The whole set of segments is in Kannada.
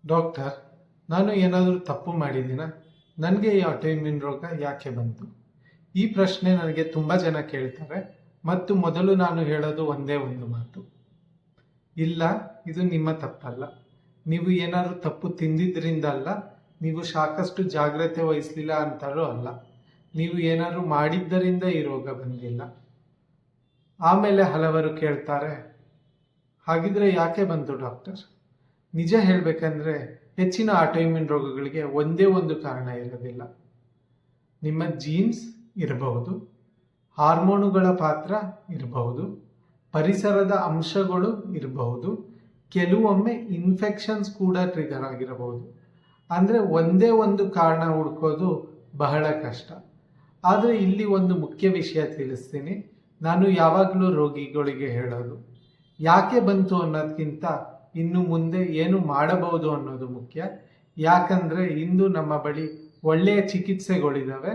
ಡಾಕ್ಟರ್, ನಾನು ಏನಾದರೂ ತಪ್ಪು ಮಾಡಿದ್ದೀನಾ? ನನಗೆ ಈ ಆಟೋಇಮ್ಯೂನ್ ರೋಗ ಯಾಕೆ ಬಂತು? ಈ ಪ್ರಶ್ನೆ ನನಗೆ ತುಂಬ ಜನ ಕೇಳ್ತಾರೆ. ಮತ್ತು ಮೊದಲು ನಾನು ಹೇಳೋದು ಒಂದೇ ಒಂದು ಮಾತು. ಇಲ್ಲ, ಇದು ನಿಮ್ಮ ತಪ್ಪಲ್ಲ. ನೀವು ಏನಾದರೂ ತಪ್ಪು ತಿಂದಿದ್ರಿಂದ ಅಲ್ಲ, ನೀವು ಸಾಕಷ್ಟು ಜಾಗ್ರತೆ ವಹಿಸಲಿಲ್ಲ ಅಂತಾರೂ ಅಲ್ಲ. ನೀವು ಏನಾದರೂ ಮಾಡಿದ್ದರಿಂದ ಈ ರೋಗ ಬಂದಿಲ್ಲ. ಆಮೇಲೆ ಹಲವರು ಕೇಳ್ತಾರೆ, ಹಾಗಿದ್ರೆ ಯಾಕೆ ಬಂತು ಡಾಕ್ಟರ್? ನಿಜ ಹೇಳಬೇಕಂದ್ರೆ ಹೆಚ್ಚಿನ ಆಟೋಇಮ್ಯೂನ್ ರೋಗಗಳಿಗೆ ಒಂದೇ ಒಂದು ಕಾರಣ ಇರೋದಿಲ್ಲ. ನಿಮ್ಮ ಜೀನ್ಸ್ ಇರಬಹುದು, ಹಾರ್ಮೋನುಗಳ ಪಾತ್ರ ಇರಬಹುದು, ಪರಿಸರದ ಅಂಶಗಳು ಇರಬಹುದು, ಕೆಲವೊಮ್ಮೆ ಇನ್ಫೆಕ್ಷನ್ಸ್ ಕೂಡ ಟ್ರಿಗರ್ ಆಗಿರಬಹುದು. ಅಂದರೆ ಒಂದೇ ಒಂದು ಕಾರಣ ಹುಡ್ಕೋದು ಬಹಳ ಕಷ್ಟ. ಆದರೆ ಇಲ್ಲಿ ಒಂದು ಮುಖ್ಯ ವಿಷಯ ತಿಳಿಸ್ತೀನಿ. ನಾನು ಯಾವಾಗಲೂ ರೋಗಿಗಳಿಗೆ ಹೇಳೋದು, ಯಾಕೆ ಬಂತು ಅನ್ನೋದಕ್ಕಿಂತ ಇನ್ನು ಮುಂದೆ ಏನು ಮಾಡಬಹುದು ಅನ್ನೋದು ಮುಖ್ಯ. ಯಾಕಂದರೆ ಇಂದು ನಮ್ಮ ಬಳಿ ಒಳ್ಳೆಯ ಚಿಕಿತ್ಸೆಗಳಿದ್ದಾವೆ.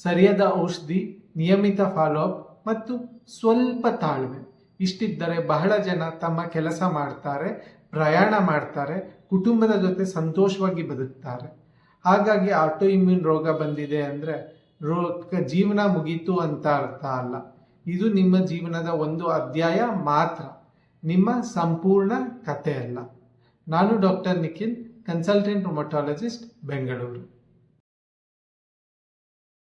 ಸರಿಯಾದ ಔಷಧಿ, ನಿಯಮಿತ ಫಾಲೋಅಪ್ ಮತ್ತು ಸ್ವಲ್ಪ ತಾಳ್ಮೆ ಇಷ್ಟಿದ್ದರೆ ಬಹಳ ಜನ ತಮ್ಮ ಕೆಲಸ ಮಾಡ್ತಾರೆ, ಪ್ರಯಾಣ ಮಾಡ್ತಾರೆ, ಕುಟುಂಬದ ಜೊತೆ ಸಂತೋಷವಾಗಿ ಬದುಕ್ತಾರೆ. ಹಾಗಾಗಿ ಆಟೋಇಮ್ಯೂನ್ ರೋಗ ಬಂದಿದೆ ಅಂದರೆ ಜೀವನ ಮುಗೀತು ಅಂತ ಅರ್ಥ ಅಲ್ಲ. ಇದು ನಿಮ್ಮ ಜೀವನದ ಒಂದು ಅಧ್ಯಾಯ ಮಾತ್ರ, ನಿಮ್ಮ ಸಂಪೂರ್ಣ ಕಥೆ ಅಲ್ಲ. ನಾನು ಡಾಕ್ಟರ್ ನಿಖಿಲ್, ಕನ್ಸಲ್ಟೆಂಟ್ ರುಮಟಾಲಜಿಸ್ಟ್, ಬೆಂಗಳೂರು.